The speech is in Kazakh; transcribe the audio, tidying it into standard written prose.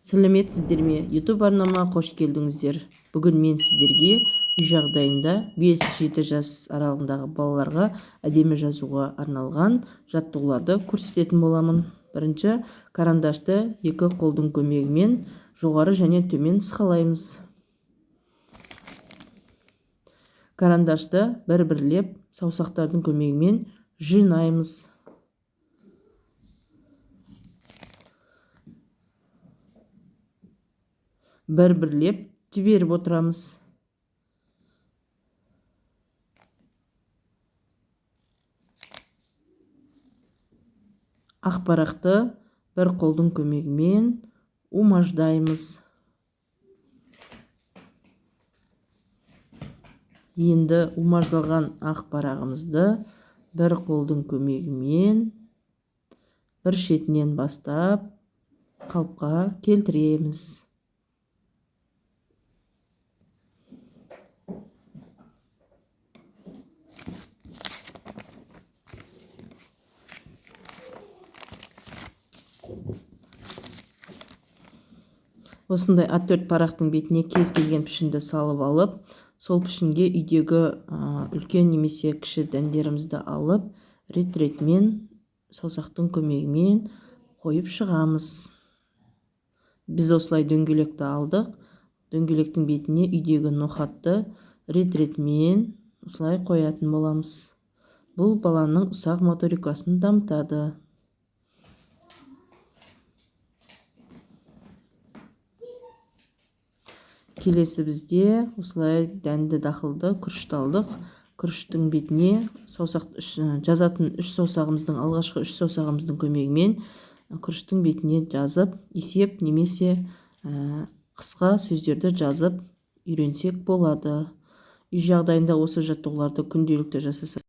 Сәлеметсіздер ме? YouTube арнама қош келдіңіздер. Бүгін мен сіздерге үй жағдайында 5-7 жас аралығындағы балаларға әдемі жазуға арналған жаттығуларды көрсететін боламын. Бірінші, карандашты екі қолдың көмегімен жоғары және төмен сығалаймыз. Карандашты бір-бірлеп саусақтардың көмегімен жинаймыз. Бір-бірлеп жіберіп отырамыз. Ақ парақты бір қолдың көмегімен умаждаймыз. Енді умаждалған ақ парағымызды бір қолдың көмегімен бір шетінен бастап қалыпқа келтіреміз. Осындай А4 парақтың бетіне кез келген пішінді салып алып, сол пішінге үйдегі үлкен немесе кіші дәндерімізді алып, рет-ретімен саусақтың көмегімен қойып шығамыз. Біз осылай дөңгелекті алдық. Дөңгелектің бетіне үйдегі ноқатты рет-ретімен осылай қоятын боламыз. Бұл баланың ұсақ моторикасын дамытады. Келесі бізде осылай дәнді дақылды күрішті алдық. Күріштің бетіне жазатын үш саусағымыздың алғашқы үш саусағымыздың көмегімен күріштің бетіне жазып, есеп немесе қысқа сөздерді жазып үйренсек болады. Үй жағдайында осы жаттығуларды күнделікті жасасақ